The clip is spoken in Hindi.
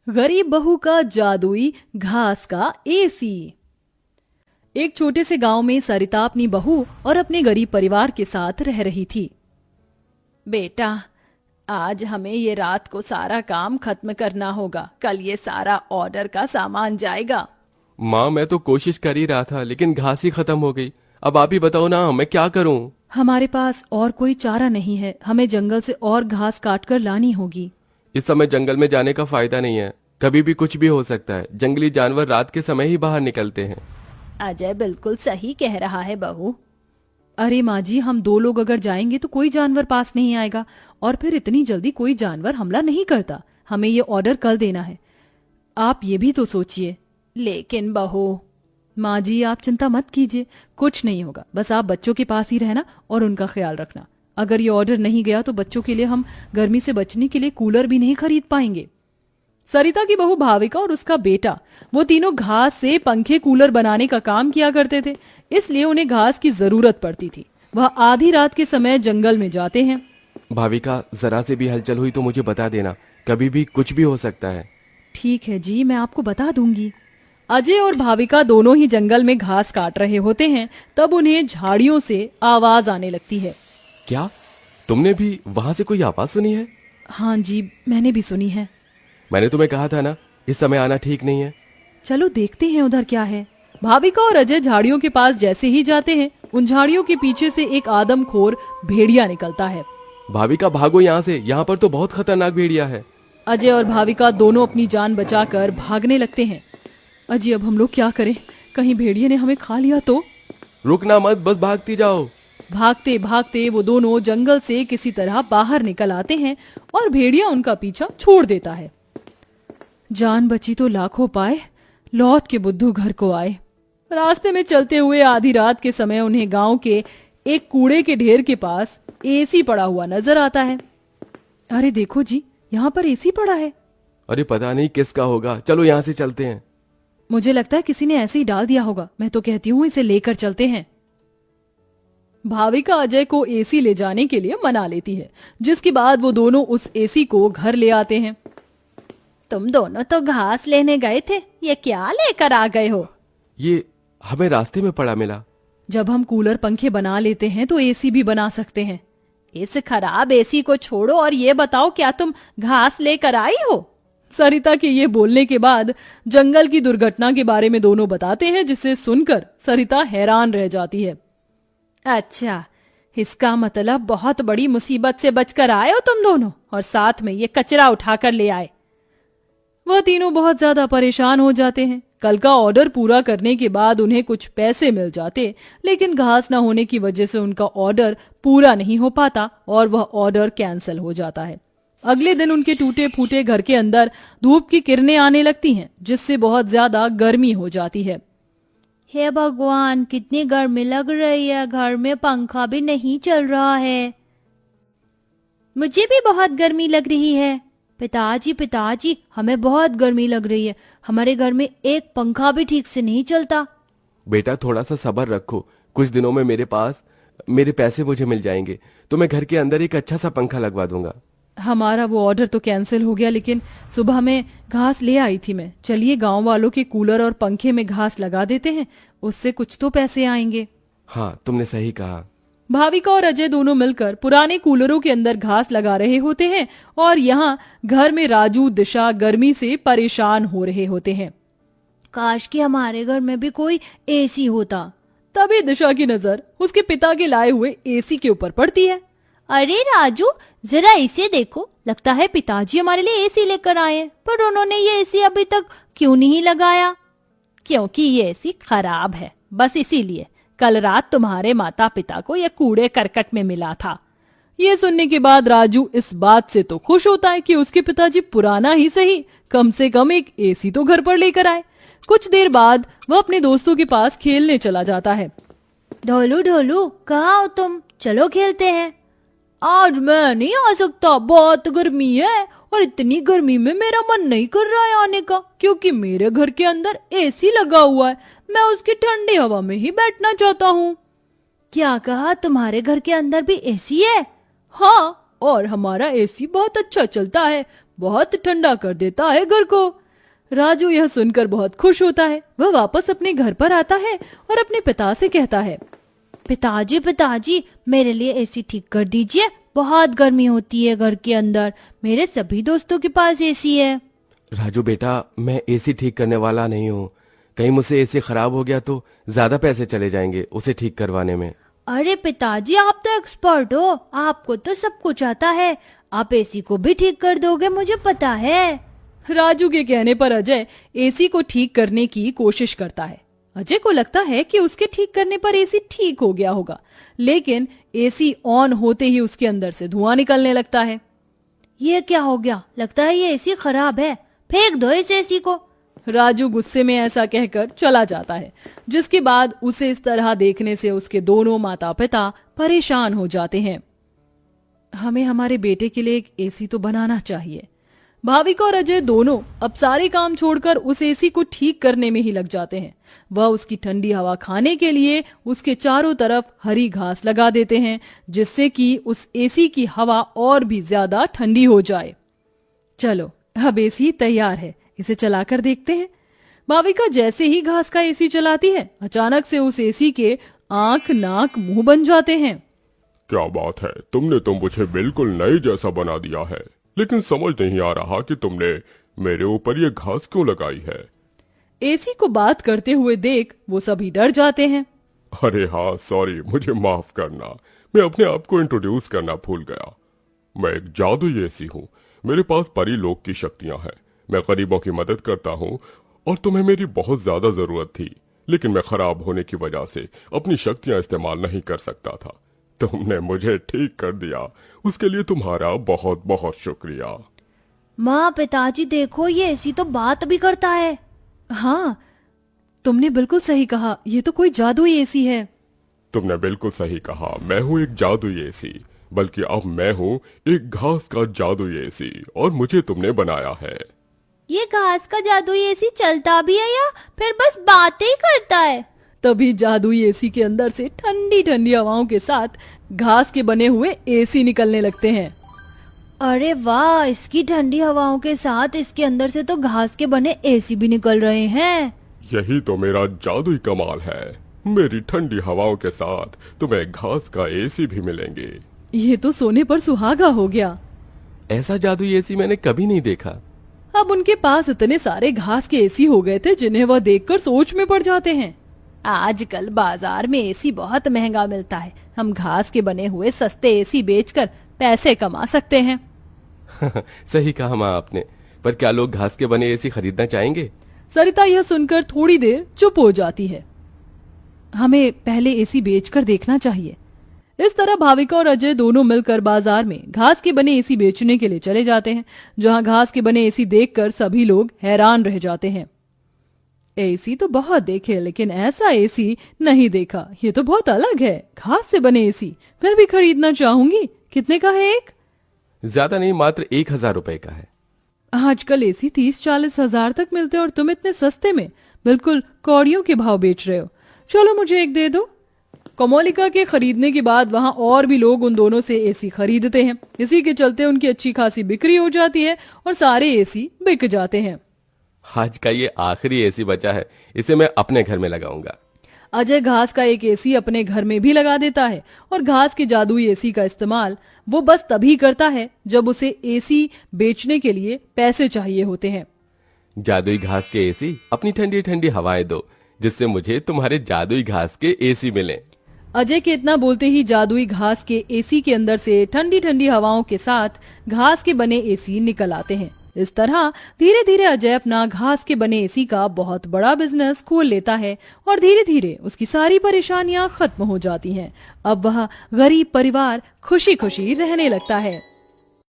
गरीब बहू का जादुई घास का एसी। एक छोटे से गांव में सरिता अपनी बहू और अपने गरीब परिवार के साथ रह रही थी। बेटा, आज हमें ये रात को सारा काम खत्म करना होगा, कल ये सारा ऑर्डर का सामान जाएगा। माँ, मैं तो कोशिश कर ही रहा था लेकिन घास ही खत्म हो गई। अब आप ही बताओ ना, मैं क्या करूँ? हमारे पास और कोई चारा नहीं है, हमें जंगल से और घास काट कर लानी होगी। इस समय जंगल में जाने का फायदा नहीं है, कभी भी कुछ भी हो सकता है। जंगली जानवर रात के समय ही बाहर निकलते हैं। अजय बिल्कुल सही कह रहा है बहू। अरे माँ जी, हम दो लोग अगर जाएंगे तो कोई जानवर पास नहीं आएगा, और फिर इतनी जल्दी कोई जानवर हमला नहीं करता। हमें ये ऑर्डर कल देना है, आप ये भी तो सोचिए। लेकिन बहू। माँ जी, आप चिंता मत कीजिए, कुछ नहीं होगा। बस आप बच्चों के पास ही रहना और उनका ख्याल रखना। अगर ये ऑर्डर नहीं गया तो बच्चों के लिए हम गर्मी से बचने के लिए कूलर भी नहीं खरीद पाएंगे। सरिता की बहू भाविका और उसका बेटा, वो तीनों घास से पंखे कूलर बनाने का काम किया करते थे, इसलिए उन्हें घास की जरूरत पड़ती थी। वह आधी रात के समय जंगल में जाते हैं। भाविका, जरा से भी हलचल हुई तो मुझे बता देना, कभी भी कुछ भी हो सकता है। ठीक है जी, मैं आपको बता दूंगी। अजय और भाविका दोनों ही जंगल में घास काट रहे होते हैं, तब उन्हें झाड़ियों से आवाज आने लगती है। क्या तुमने भी वहां से कोई आवाज सुनी है? हाँ जी, मैंने भी सुनी है। मैंने तुम्हें कहा था ना, इस समय आना ठीक नहीं है। चलो देखते हैं उधर क्या है। भाविका और अजय झाड़ियों के पास जैसे ही जाते हैं, उन झाड़ियों के पीछे से एक आदमखोर भेड़िया निकलता है। भाविका, भागो यहाँ से, यहाँ पर तो बहुत खतरनाक भेड़िया है। अजय और भाविका दोनों अपनी जान बचाकर भागने लगते हैं। अजय, अब हम लोग क्या करें? कहीं भेड़िए ने हमें खा लिया तो? रुकना मत, बस भागती जाओ। भागते भागते वो दोनों जंगल से किसी तरह बाहर निकल आते हैं और भेड़िया उनका पीछा छोड़ देता है। जान बची तो लाखों पाए, लौट के बुद्धू घर को आए। रास्ते में चलते हुए आधी रात के समय उन्हें गांव के एक कूड़े के ढेर के पास एसी पड़ा हुआ नजर आता है। अरे देखो जी, यहाँ पर एसी पड़ा है। अरे पता नहीं किसका होगा, चलो यहाँ से चलते हैं। मुझे लगता है किसी ने ऐसे ही डाल दिया होगा। मैं तो कहती हूँ इसे लेकर चलते हैं। भाविका अजय को एसी ले जाने के लिए मना लेती है, जिसके बाद वो दोनों उस एसी को घर ले आते हैं। तुम दोनों तो घास लेने गए थे, ये क्या लेकर आ गए हो? ये हमें रास्ते में पड़ा मिला। जब हम कूलर पंखे बना लेते हैं तो एसी भी बना सकते हैं। इस खराब एसी को छोड़ो और ये बताओ, क्या तुम घास लेकर आई हो? सरिता के ये बोलने के बाद जंगल की दुर्घटना के बारे में दोनों बताते हैं, जिसे सुनकर सरिता हैरान रह जाती है। अच्छा, इसका मतलब बहुत बड़ी मुसीबत से बचकर आए हो तुम दोनों, और साथ में ये कचरा उठाकर ले आए। वह तीनों बहुत ज्यादा परेशान हो जाते हैं। कल का ऑर्डर पूरा करने के बाद उन्हें कुछ पैसे मिल जाते, लेकिन घास न होने की वजह से उनका ऑर्डर पूरा नहीं हो पाता और वह ऑर्डर कैंसिल हो जाता है। अगले दिन उनके टूटे फूटे घर के अंदर धूप की किरणें आने लगती हैं, जिससे बहुत ज्यादा गर्मी हो जाती है। हे भगवान, कितनी गर्मी लग रही है, घर में पंखा भी नहीं चल रहा है। मुझे भी बहुत गर्मी लग रही है। पिताजी पिताजी, हमें बहुत गर्मी लग रही है, हमारे घर में एक पंखा भी ठीक से नहीं चलता। बेटा, थोड़ा सा सब्र रखो, कुछ दिनों में मेरे पैसे मुझे मिल जाएंगे, तो मैं घर के अंदर एक अच्छा सा पंखा लगवा दूंगा। हमारा वो ऑर्डर तो कैंसिल हो गया, लेकिन सुबह में घास ले आई थी मैं। चलिए गांव वालों के कूलर और पंखे में घास लगा देते हैं, उससे कुछ तो पैसे आएंगे। हाँ, तुमने सही कहा। भाविका और अजय दोनों मिलकर पुराने कूलरों के अंदर घास लगा रहे होते हैं, और यहाँ घर में राजू दिशा गर्मी से परेशान हो रहे होते हैं। काश कि हमारे घर में भी कोई एसी होता। तभी दिशा की नजर उसके पिता के लाए हुए एसी के ऊपर पड़ती है। अरे राजू, जरा इसे देखो, लगता है पिताजी हमारे लिए एसी लेकर आए हैं, पर उन्होंने ये एसी अभी तक क्यों नहीं लगाया? क्योंकि ये एसी खराब है, बस इसीलिए। कल रात तुम्हारे माता पिता को यह कूड़े करकट में मिला था। ये सुनने के बाद राजू इस बात से तो खुश होता है कि उसके पिताजी पुराना ही सही, कम से कम एक एसी तो घर पर लेकर आए। कुछ देर बाद वह अपने दोस्तों के पास खेलने चला जाता है। ढोलू ढोलू, कहाँ हो तुम? चलो खेलते हैं। आज मैं नहीं आ सकता, बहुत गर्मी है, और इतनी गर्मी में मेरा मन नहीं कर रहा है आने का, क्योंकि मेरे घर के अंदर एसी लगा हुआ है। मैं उसकी ठंडी हवा में ही बैठना चाहता हूँ। क्या कहा? तुम्हारे घर के अंदर भी एसी है? हाँ, और हमारा एसी बहुत अच्छा चलता है, बहुत ठंडा कर देता है घर को। राजू यह सुनकर बहुत खुश होता है। वह वापस अपने घर पर आता है और अपने पिता से कहता है, पिताजी पिताजी मेरे लिए एसी ठीक कर दीजिए, बहुत गर्मी होती है घर के अंदर, मेरे सभी दोस्तों के पास एसी है। राजू बेटा, मैं एसी ठीक करने वाला नहीं हूँ। कहीं मुझसे एसी खराब हो गया तो ज्यादा पैसे चले जाएंगे उसे ठीक करवाने में। अरे पिताजी आप तो एक्सपर्ट हो, आपको तो सब कुछ आता है, आप एसी को भी ठीक कर दोगे मुझे पता है। राजू के कहने पर अजय एसी को ठीक करने की कोशिश करता है। अजय को लगता है कि उसके ठीक करने पर एसी ठीक हो गया होगा, लेकिन एसी ऑन होते ही उसके अंदर से धुआं निकलने लगता है। ये क्या हो गया, लगता है ये एसी खराब है, फेंक दो इस एसी को। राजू गुस्से में ऐसा कहकर चला जाता है, जिसके बाद उसे इस तरह देखने से उसके दोनों माता पिता परेशान हो जाते हैं। हमें हमारे बेटे के लिए एक एसी तो बनाना चाहिए। भाविका और अजय दोनों अब सारे काम छोड़कर उस एसी को ठीक करने में ही लग जाते हैं। वह उसकी ठंडी हवा खाने के लिए उसके चारों तरफ हरी घास लगा देते हैं, जिससे कि उस एसी की हवा और भी ज्यादा ठंडी हो जाए। चलो अब एसी तैयार है, इसे चलाकर देखते हैं। भाविका जैसे ही घास का एसी चलाती है, अचानक से उस एसी के आंख नाक मुंह बन जाते हैं। क्या बात है, तुमने तो मुझे बिल्कुल नए जैसा बना दिया है, लेकिन समझ नहीं आ रहा कि तुमने मेरे ऊपर ये घास क्यों लगाई है। एसी को बात करते हुए देख वो सभी डर जाते हैं। अरे हाँ सॉरी, मुझे माफ करना, मैं अपने आप को इंट्रोड्यूस करना भूल गया। मैं एक जादुई एसी हूँ, मेरे पास परी लोक की शक्तियां हैं, मैं गरीबों की मदद करता हूँ और तुम्हें मेरी बहुत ज्यादा जरूरत थी, लेकिन मैं खराब होने की वजह से अपनी शक्तियां इस्तेमाल नहीं कर सकता था। तुमने मुझे ठीक कर दिया, उसके लिए तुम्हारा बहुत बहुत शुक्रिया। माँ पिताजी देखो, ये एसी तो बात भी करता है। हाँ, तुमने बिल्कुल सही कहा, ये तो कोई जादुई एसी है। तुमने बिल्कुल सही कहा, मैं हूँ एक जादुई एसी, बल्कि अब मैं हूँ एक घास का जादुई एसी और मुझे तुमने बनाया है। ये घास का जादुई एसी चलता भी है या फिर बस बातें ही करता है? तभी जादुई एसी के अंदर से ठंडी ठंडी हवाओं के साथ घास के बने हुए एसी निकलने लगते हैं। अरे वाह, इसकी ठंडी हवाओं के साथ इसके अंदर से तो घास के बने एसी भी निकल रहे हैं। यही तो मेरा जादुई कमाल है, मेरी ठंडी हवाओं के साथ तुम्हें घास का एसी भी मिलेंगे। ये तो सोने पर सुहागा हो गया। ऐसा जादुई एसी मैंने कभी नहीं देखा। अब उनके पास इतने सारे घास के एसी हो गए थे जिन्हें वह देखकर सोच में पड़ जाते हैं। आजकल बाजार में एसी बहुत महंगा मिलता है, हम घास के बने हुए सस्ते एसी बेचकर पैसे कमा सकते हैं। सही कहा माँ आपने, पर क्या लोग घास के बने एसी खरीदना चाहेंगे? सरिता यह सुनकर थोड़ी देर चुप हो जाती है। हमें पहले एसी बेचकर देखना चाहिए। इस तरह भाविका और अजय दोनों मिलकर बाजार में घास के बने एसी बेचने के लिए चले जाते हैं, जहां घास के बने एसी देखकर सभी लोग हैरान रह जाते हैं। एसी तो बहुत देखे, लेकिन ऐसा एसी नहीं देखा, ये तो बहुत अलग है। घास से बने एसी मैं भी खरीदना चाहूंगी। कितने का है एक? ज्यादा नहीं, मात्र 1000 रुपए का है। आजकल एसी 30-40 हजार तक मिलते हैं और तुम इतने सस्ते में बिल्कुल कौड़ियों के भाव बेच रहे हो। चलो मुझे एक दे दो। कोमोलिका के खरीदने के बाद वहां और भी लोग उन दोनों से एसी खरीदते हैं। इसी के चलते उनकी अच्छी खासी बिक्री हो जाती है और सारे एसी बिक जाते हैं। आज का ये आखिरी एसी बचा है, इसे मैं अपने घर में लगाऊंगा। अजय घास का एक एसी अपने घर में भी लगा देता है और घास के जादुई एसी का इस्तेमाल वो बस तभी करता है जब उसे एसी बेचने के लिए पैसे चाहिए होते हैं। जादुई घास के एसी, अपनी ठंडी ठंडी हवाएं दो, जिससे मुझे तुम्हारे जादुई घास के एसी मिले। अजय के इतना बोलते ही जादुई घास के एसी के अंदर से ठंडी ठंडी हवाओं के साथ घास के बने एसी निकल आते हैं। इस तरह धीरे धीरे अजय अपना घास के बने एसी का बहुत बड़ा बिजनेस खोल लेता है और धीरे धीरे उसकी सारी परेशानियां खत्म हो जाती हैं। अब वह गरीब परिवार खुशी खुशी रहने लगता है।